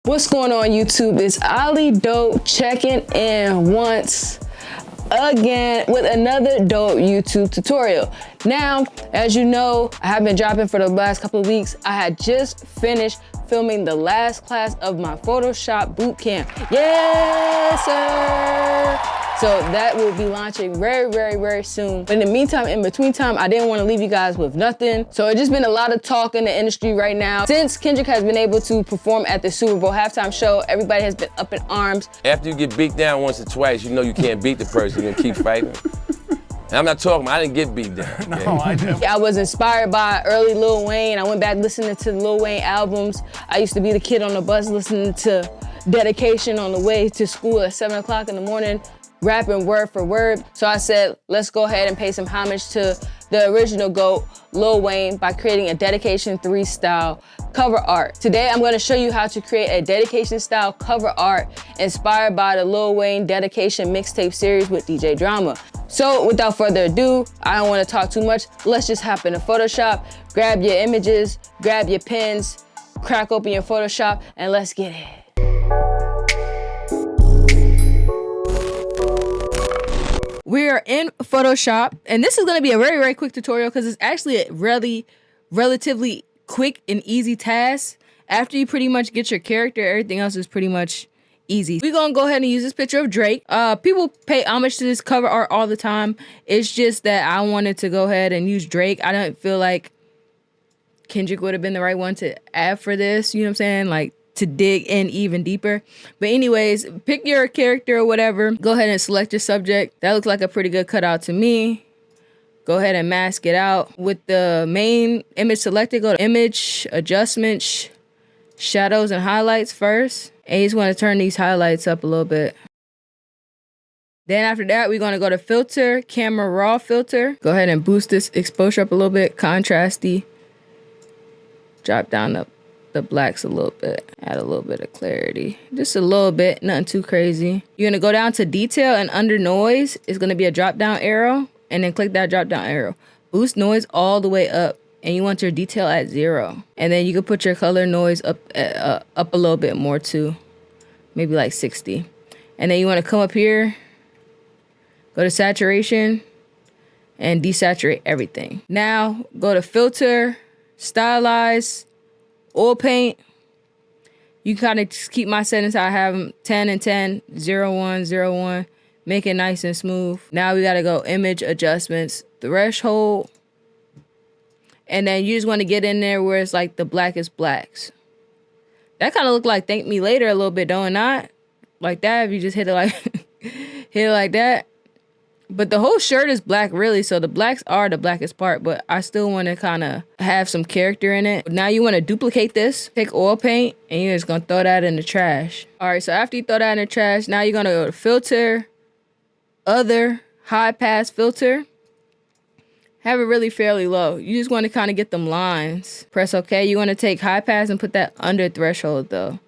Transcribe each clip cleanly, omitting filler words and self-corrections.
What's going on YouTube? It's Ali Dope checking in once again with another dope YouTube tutorial. Now, as you know, I have been dropping for the last couple of weeks. I had just finished filming the last class of my Photoshop boot camp. Yes, sir! So that will be launching very soon. But in the meantime, in between time, I didn't want to leave you guys with nothing. So it's just been a lot of talk in the industry right now. Since Kendrick has been able to perform at the Super Bowl halftime show, everybody has been up in arms. After you get beat down once or twice, you know you can't beat the person, you're gonna keep fighting. And I'm not talking, I didn't get beat down. Okay? No, I didn't. I was inspired by early Lil Wayne. I went back listening to the Lil Wayne albums. I used to be the kid on the bus listening to Dedication on the way to school at 7 o'clock in the morning, rapping word for word. So I said, let's go ahead and pay some homage to the original GOAT, Lil Wayne, by creating a Dedication 3 style cover art. Today, I'm gonna show you how to create a Dedication style cover art inspired by the Lil Wayne Dedication mixtape series with DJ Drama. So without further ado, I don't wanna talk too much. Let's just hop into Photoshop, grab your images, grab your pens, crack open your Photoshop, and let's get it. We are in Photoshop, and this is gonna be a very quick tutorial because it's actually a relatively quick and easy task. After you pretty much get your character, everything else is pretty much easy. We're gonna go ahead and use this picture of Drake. People pay homage to this cover art all the time. It's just that I wanted to go ahead and use Drake. I don't feel like Kendrick would have been the right one to add for this, you know what I'm saying? Like, to dig in even deeper. But anyways, pick your character or whatever. Go ahead and select your subject. That looks like a pretty good cutout to me. Go ahead and mask it out. With the main image selected, go to Image, Adjustments, Shadows and Highlights first. And you just want to turn these highlights up a little bit. Then after that, we're going to go to Filter, Camera Raw Filter. Go ahead and boost this exposure up a little bit, contrasty. Drop down the blacks a little bit, add a little bit of clarity, just a little bit, nothing too crazy. You're gonna go down to detail, and under noise is gonna be a drop down arrow, and then click that drop down arrow. Boost noise all the way up, and you want your detail at 0. And then you can put your color noise up a little bit more too, maybe like 60. And then you wanna come up here, go to saturation, and desaturate everything. Now go to filter, stylize, oil paint. You kind of just keep my settings how I have them, 10 and 10, 0, 1, 0, 1. Make it nice and smooth. Now we gotta go image adjustments, threshold. And then you just wanna get in there where it's like the blackest blacks. That kind of look like Thank Me Later a little bit, don't it not? Like that, if you just hit it like, hit it like that. But the whole shirt is black, really, so the blacks are the blackest part, but I still want to kind of have some character in it. Now you want to duplicate this, take oil paint, and you're just going to throw that in the trash. All right, so after you throw that in the trash, now you're going to go to Filter, Other, High Pass Filter. Have it really fairly low. You just want to kind of get them lines. Press OK. You want to take High Pass and put that under Threshold, though.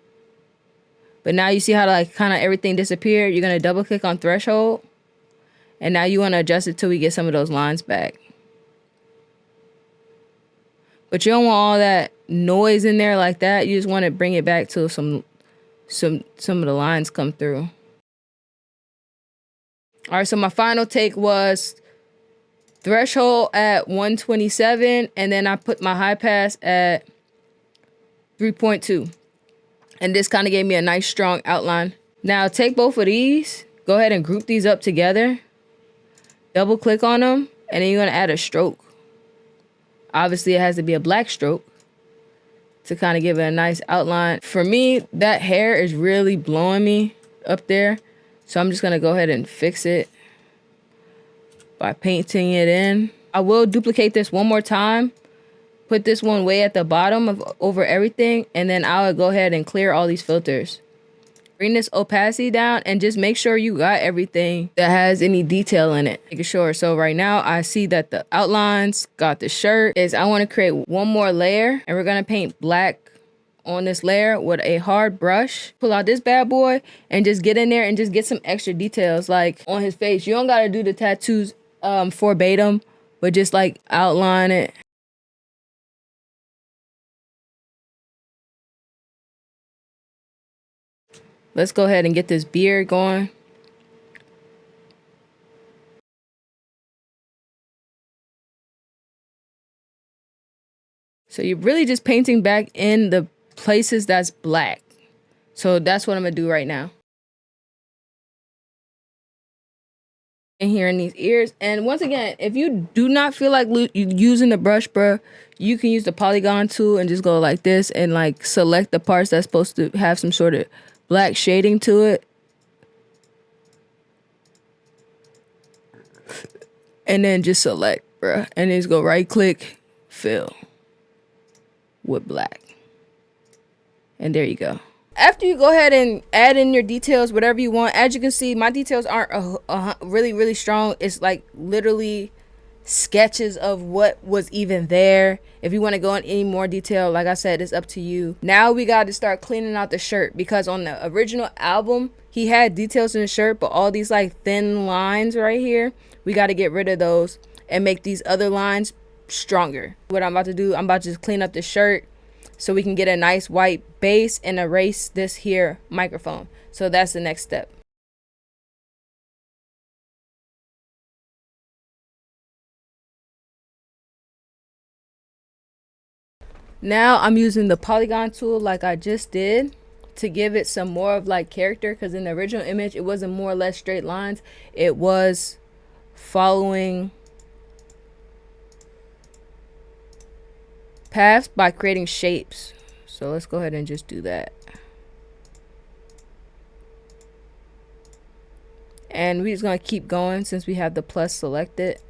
But now you see how like kind of everything disappeared. You're going to double click on Threshold. And now you want to adjust it till we get some of those lines back. But you don't want all that noise in there like that. You just want to bring it back till some of the lines come through. All right, so my final take was threshold at 127, and then I put my high pass at 3.2. And this kind of gave me a nice strong outline. Now take both of these, go ahead and group these up together. Double click on them, and then you're gonna add a stroke. Obviously, it has to be a black stroke to kind of give it a nice outline. For me, that hair is really blowing me up there, so I'm just gonna go ahead and fix it by painting it in. I will duplicate this one more time, put this one way at the bottom of over everything, and then I will go ahead and clear all these filters. Bring this opacity down and just make sure you got everything that has any detail in it. Making sure. So right now I see that the outlines got the shirt. I want to create one more layer, and we're going to paint black on this layer with a hard brush. Pull out this bad boy and just get in there and just get some extra details like on his face. You don't got to do the tattoos verbatim, but just like outline it. Let's go ahead and get this beard going. So you're really just painting back in the places that's black. So that's what I'm gonna do right now. And here in these ears. And once again, if you do not feel like using the brush, bruh, you can use the polygon tool and just go like this and like select the parts that's supposed to have some sort of black shading to it. And then just select, bruh. And just go right click, fill with black. And there you go. After you go ahead and add in your details, whatever you want, as you can see, my details aren't really, really strong. It's like literally sketches of what was even there. If you want to go in any more detail, like I said, it's up to you. Now we got to start cleaning out the shirt, because on the original album, he had details in the shirt, but all these like thin lines right here, we got to get rid of those and make these other lines stronger. What I'm about to do, I'm about to just clean up the shirt so we can get a nice white base and erase this here microphone. So that's the next step. Now I'm using the polygon tool like I just did to give it some more of like character, because in the original image it wasn't more or less straight lines. It was following paths by creating shapes. So let's go ahead and just do that. And we're just gonna keep going since we have the plus selected.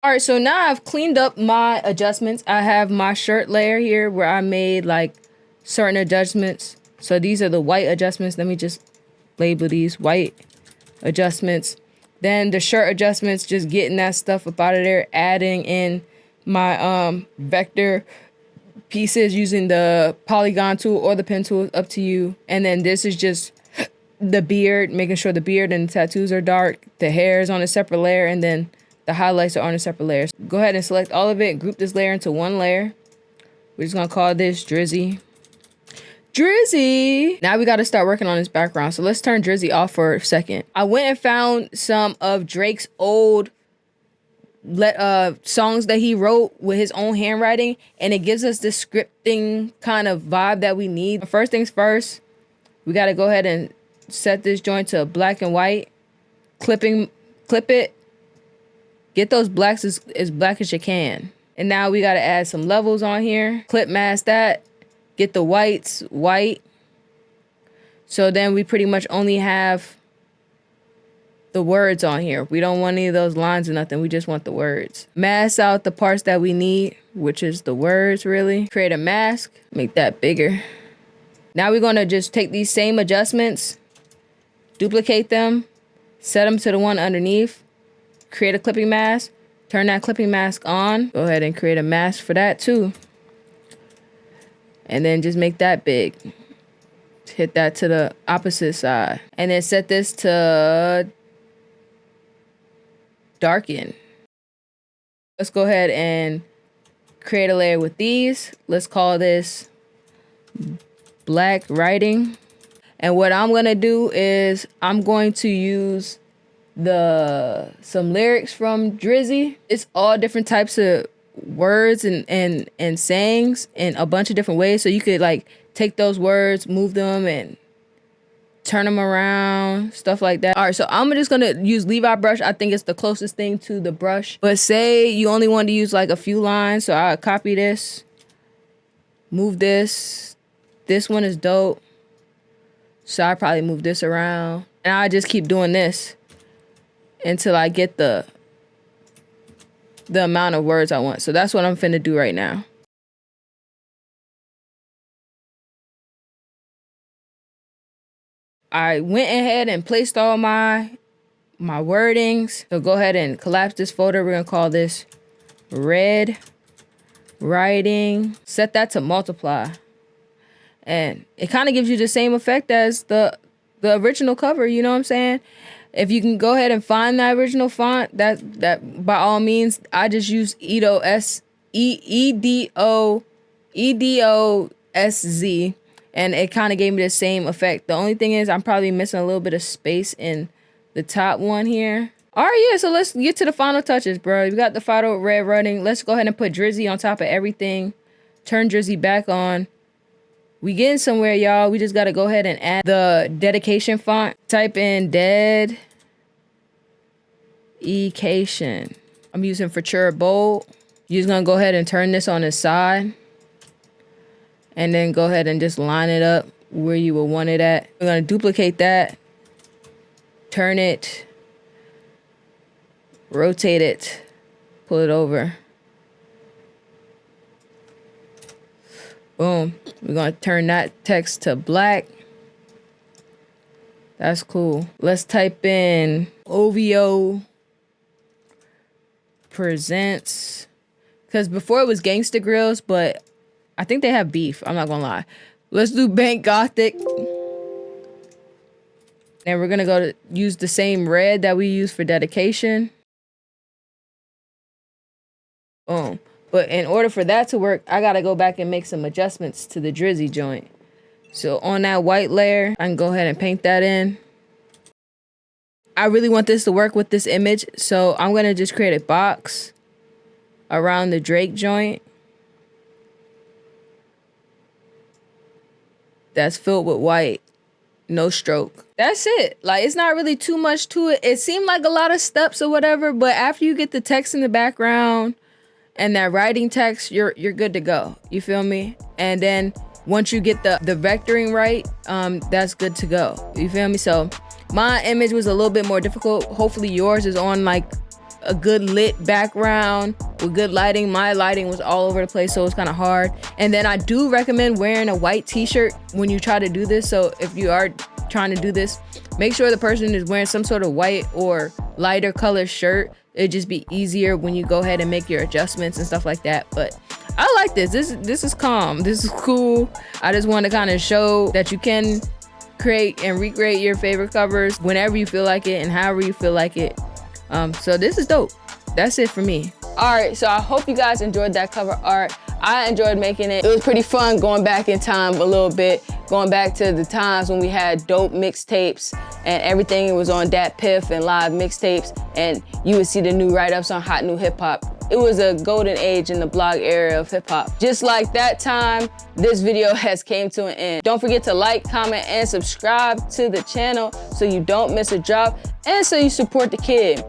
All right, so now I've cleaned up my adjustments. I have my shirt layer here where I made like certain adjustments. So these are the white adjustments. Let me just label these white adjustments. Then the shirt adjustments, just getting that stuff up out of there, adding in my vector pieces using the polygon tool or the pen tool, up to you. And then this is just the beard, making sure the beard and the tattoos are dark. The hair is on a separate layer, and then the highlights are on a separate layer. Go ahead and select all of it, group this layer into one layer. We're just gonna call this Drizzy. Drizzy! Now we gotta start working on this background. So let's turn Drizzy off for a second. I went and found some of Drake's old songs that he wrote with his own handwriting, and it gives us this scripting kind of vibe that we need. First things first, we gotta go ahead and set this joint to black and white. Clip it. Get those blacks as black as you can. And now we gotta add some levels on here. Clip mask that. Get the whites white. So then we pretty much only have the words on here. We don't want any of those lines or nothing. We just want the words. Mask out the parts that we need, which is the words really. Create a mask. Make that bigger. Now we're gonna just take these same adjustments, duplicate them, set them to the one underneath. Create a clipping mask, turn that clipping mask on. Go ahead and create a mask for that too. And then just make that big. Hit that to the opposite side. And then set this to darken. Let's go ahead and create a layer with these. Let's call this black writing. And what I'm gonna do is I'm going to use some lyrics from Drizzy. It's all different types of words and sayings in a bunch of different ways. So you could like take those words, move them, and turn them around, stuff like that. All right, so I'm just gonna use Levi brush. I think it's the closest thing to the brush. But say you only want to use like a few lines, so I'll copy this, move this. This one is dope, so I probably move this around, and I just keep doing this until I get the amount of words I want. So that's what I'm finna do right now. I went ahead and placed all my wordings. So go ahead and collapse this folder. We're gonna call this red writing. Set that to multiply. And it kind of gives you the same effect as the original cover, you know what I'm saying? If you can go ahead and find that original font, that by all means, I just use EDOSZ, and it kind of gave me the same effect. The only thing is I'm probably missing a little bit of space in the top one here. All right, yeah, so let's get to the final touches, bro. We got the final red running. Let's go ahead and put Drizzy on top of everything. Turn Drizzy back on. We getting somewhere, y'all. We just got to go ahead and add the dedication font. Type in dedication. I'm using Futura Bold. You're just going to go ahead and turn this on the side. And then go ahead and just line it up where you would want it at. We're going to duplicate that. Turn it. Rotate it. Pull it over. Boom. We're going to turn that text to black. That's cool. Let's type in OVO presents. Because before it was Gangsta Grills, but I think they have beef. I'm not going to lie. Let's do Bank Gothic. And we're going to go to use the same red that we use for dedication. Boom. But in order for that to work, I got to go back and make some adjustments to the Drizzy joint. So on that white layer, I can go ahead and paint that in. I really want this to work with this image. So I'm going to just create a box around the Drake joint. That's filled with white. No stroke. That's it. Like, it's not really too much to it. It seemed like a lot of steps or whatever, but after you get the text in the background and that writing text, you're good to go. You feel me? And then once you get the vectoring right, that's good to go. You feel me? So my image was a little bit more difficult. Hopefully yours is on like a good lit background with good lighting. My lighting was all over the place, so it's kind of hard. And then I do recommend wearing a white t-shirt when you try to do this. So if you are trying to do this, make sure the person is wearing some sort of white or lighter color shirt. It'd just be easier when you go ahead and make your adjustments and stuff like that. But I like this. This is calm. This is cool. I just want to kind of show that you can create and recreate your favorite covers whenever you feel like it and however you feel like it. So this is dope. That's it for me. All right, so I hope you guys enjoyed that cover art. I enjoyed making it. It was pretty fun going back in time a little bit, going back to the times when we had dope mixtapes and everything was on Dat Piff and live mixtapes, and you would see the new write-ups on Hot New Hip Hop. It was a golden age in the blog era of hip hop. Just like that time, this video has came to an end. Don't forget to like, comment, and subscribe to the channel so you don't miss a drop and so you support the kid.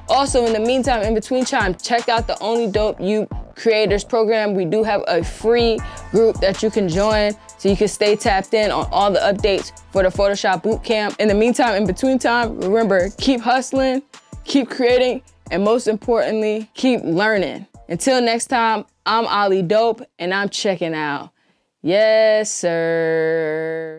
Also, in the meantime, in between time, check out the Only Dope You Creators program. We do have a free group that you can join so you can stay tapped in on all the updates for the Photoshop Bootcamp. In the meantime, in between time, remember, keep hustling, keep creating, and most importantly, keep learning. Until next time, I'm Ali Dope, and I'm checking out. Yes, sir.